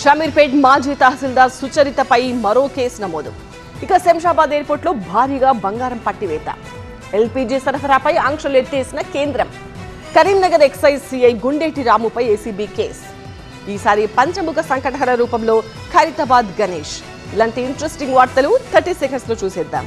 షమీర్పేట్ మాజీ తహసీల్దార్ సుచరితపై మరో కేసు నమోదు. ఇక శంషాబాద్ ఎయిర్పోర్ట్లో భారీగా బంగారం పట్టివేత. ఎల్పీజీ సరఫరాపై ఆంక్షలు ఎత్తేసిన కేంద్రం. కరీంనగర్ ఎక్సైజ్ సిఐ గుండేటి రాముపై ఏసీబీ కేసు. ఈసారి పంచముఖ సంకటహర రూపంలో ఖైరతాబాద్ గణేష్. ఇలాంటి ఇంట్రెస్టింగ్ వార్తలు 30 seconds లో చూసేద్దాం.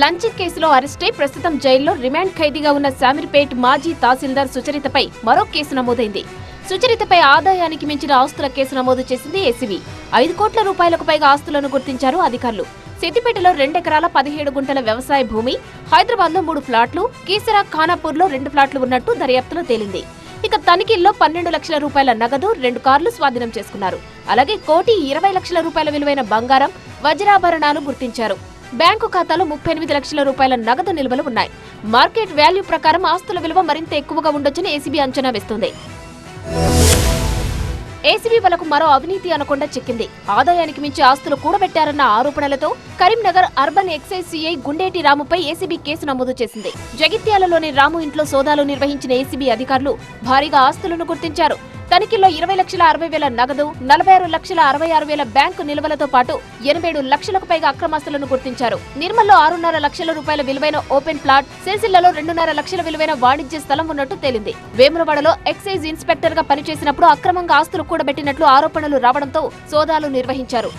లంచ్ కేసులో అరెస్టై ప్రస్తుతం జైల్లో రిమాండ్ ఖైదీగా ఉన్న షమీర్పేట్ మాజీ తహసీల్దార్ సుచరితపై మరో కేసు నమోదైంది. సుచరితపై ఆదాయానికి మించిన ఆస్తుల కేసు నమోదు చేసింది ఏసీబీ. 5 కోట్ల రూపాయలకు పైగా ఆస్తులను గుర్తించారు అధికారులు. సిద్దిపేటలో 2 ఎకరాల 17 గుంటల వ్యవసాయ భూమి, హైదరాబాద్ లో 3 ఫ్లాట్లు, కీసరా ఖానాపూర్ లో 2 ఫ్లాట్లు ఉన్నట్టు దర్యాప్తులో తేలింది. ఇక తనిఖీల్లో 12 లక్షల రూపాయల నగదు, 2 కార్లు స్వాధీనం చేసుకున్నారు. అలాగే 1,20,00,000 రూపాయల విలువైన బంగారం, వజ్రాభరణాలు గుర్తించారు. బ్యాంకు ఖాతాలో 38 లక్షల రూపాయల నగదు నిల్వలు ఉన్నాయి. మార్కెట్ వాల్యూ ప్రకారం ఆస్తుల విలువ మరింత ఎక్కువగా ఉండొచ్చని ఏసీబీ అంచనా వేస్తోంది. ఏసీబీ వలకు మరో అవినీతి అనకొండ చిక్కింది. ఆదాయానికి మించి ఆస్తులు కూడబెట్టారన్న ఆరోపణలతో Karimnagar urban excise CI Gundeti రాముపై ఏసీబీ కేసు నమోదు చేసింది. జగిత్యాలలోని రాము ఇంట్లో సోదాలు నిర్వహించిన ఏసీబీ అధికారులు భారీగా ఆస్తులను గుర్తించారు. తనిఖీల్లో 20,60,000 నగదు, 46,66,000 బ్యాంకు నిల్వలతో పాటు 87 లక్షలకు పైగా అక్రమాస్తులను గుర్తించారు. నిర్మల్లో 6.5 లక్షల రూపాయల విలువైన ఓపెన్ ప్లాట్, సిరిసిల్లలో 2.5 లక్షల విలువైన వాణిజ్య స్థలం ఉన్నట్టు తేలింది. వేములవాడలో ఎక్సైజ్ ఇన్స్పెక్టర్ గా పనిచేసినప్పుడు అక్రమంగా ఆస్తులు కూడబెట్టినట్లు ఆరోపణలు రావడంతో సోదాలు నిర్వహించారు.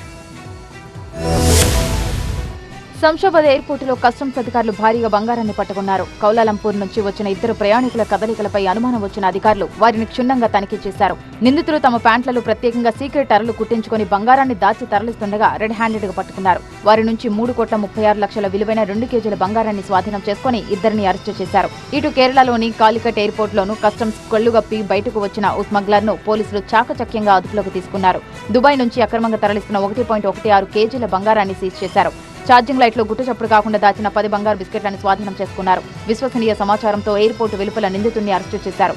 శంషాబాద్ ఎయిర్పోర్టులో కస్టమ్స్ అధికారులు భారీగా బంగారాన్ని పట్టుకున్నారు. కౌలాలంపూర్ నుంచి వచ్చిన 2 ప్రయాణికుల కదలికలపై అనుమానం వచ్చిన అధికారులు వారిని క్షుణ్ణంగా తనిఖీ చేశారు. నిందితులు తమ ప్యాంట్లలో ప్రత్యేకంగా సీక్రెట్ అరలు కుట్టించుకుని బంగారాన్ని దాచి తరలిస్తుండగా రెడ్ హ్యాండెడ్ గా పట్టుకున్నారు. వారి నుంచి 3,36,00,000 విలువైన 2 కేజీల బంగారాన్ని స్వాధీనం చేసుకుని 2 అరెస్టు చేశారు. ఇటు కేరళలోని కాలికట్ ఎయిర్పోర్టులోనూ కస్టమ్స్ కళ్లుగప్పి బయటకు వచ్చిన ఓ స్మగ్లర్ ను పోలీసులు చాకచక్యంగా అదుపులోకి తీసుకున్నారు. దుబాయ్ నుంచి అక్రమంగా తరలిస్తున్న 1.16 కేజీల బంగారాన్ని సీజ్ చేశారు. ఛార్జింగ్ లైట్ లో గుట్టుచప్పుడు కాకుండా దాచిన 10 బంగారు బిస్కెట్లను స్వాధీనం చేసుకున్నారు. విశ్వసనీయ సమాచారంతో ఎయిర్పోర్టు వెలుపల నిందితుడిని అరెస్టు చేశారు.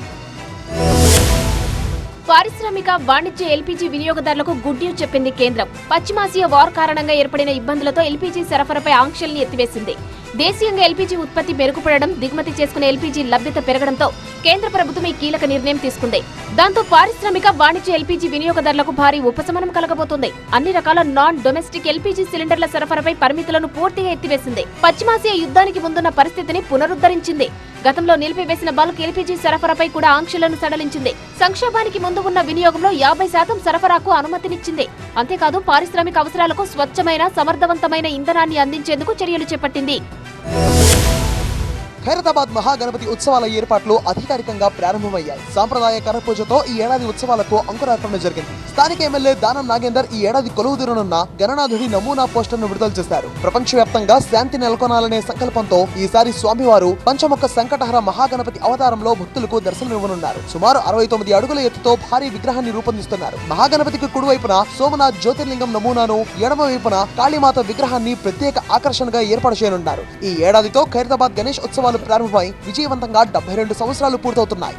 పారిశ్రామిక, వాణిజ్య ఎల్పీజీ వినియోగదారులకు గుడ్ న్యూస్ చెప్పింది కేంద్రం. పశ్చిమాసియా వార్ కారణంగా ఏర్పడిన ఇబ్బందులతో ఎల్పీజీ సరఫరాపై ఆంక్షల్ని ఎత్తివేసింది. దేశీయంగా ఎల్పీజీ ఉత్పత్తి మెరుగుపడడం, దిగుమతి చేసుకునే ఎల్పీజీ లభ్యత పెరగడంతో కేంద్ర ప్రభుత్వం ఈ కీలక నిర్ణయం తీసుకుంది. దాంతో పారిశ్రామిక, వాణిజ్య ఎల్పీజీ వినియోగదారులకు భారీ ఉపశమనం కలగబోతోంది. అన్ని రకాల నాన్ డొమెస్టిక్ ఎల్పీజీ సిలిండర్ల సరఫరాపై పరిమితులను పూర్తిగా ఎత్తివేసింది. పశ్చిమాసియా యుద్ధానికి ముందున్న పరిస్థితిని పునరుద్ధరించింది. గతంలో నిలిపివేసిన బల్క్ ఎల్పీజీ సరఫరాపై కూడా ఆంక్షలను సడలించింది. సంక్షోభానికి ముందు ఉన్న వినియోగంలో 50% సరఫరాకు అనుమతినిచ్చింది. అంతేకాదు పారిశ్రామిక అవసరాలకు స్వచ్ఛమైన, సమర్థవంతమైన ఇంధనాన్ని అందించేందుకు చర్యలు చేపట్టింది. ఖైరతాబాద్ మహాగణపతి ఉత్సవాల ఏర్పాట్లు అధికారికంగా ప్రారంభమయ్యాయి. సాంప్రదాయ కరపూజతో ఈ ఏడాది ఉత్సవాలకు అంకురార్పణ జరిగింది. స్థానిక ఎమ్మెల్యే దానం నాగేందర్ ఈ ఏడాది కొలువుదీరనున్న గణనాథుడి నమూనా పోస్టర్ను విడుదల చేశారు. ప్రపంచవ్యాప్తంగా శాంతి నెలకొనాలనే సంకల్పంతో ఈసారి స్వామివారు పంచముఖ సంకటహర మహాగణపతి అవతారంలో భక్తులకు దర్శనమివ్వనున్నారు. సుమారు 69 అడుగుల ఎత్తుతో భారీ విగ్రహాన్ని రూపొందిస్తున్నారు. మహాగణపతికి కుడివైపున సోమనాథ్ జ్యోతిర్లింగం నమూనాను, ఎడమ వైపున కాళీమాత విగ్రహాన్ని ప్రత్యేక ఆకర్షణగా ఏర్పాటు చేయనున్నారు. ఈ ఏడాదితో ఖైరతాబాద్ గణేష్ ఉత్సవాలు ప్రారంభమై విజయవంతంగా 72 సంవత్సరాలు పూర్తవుతున్నాయి.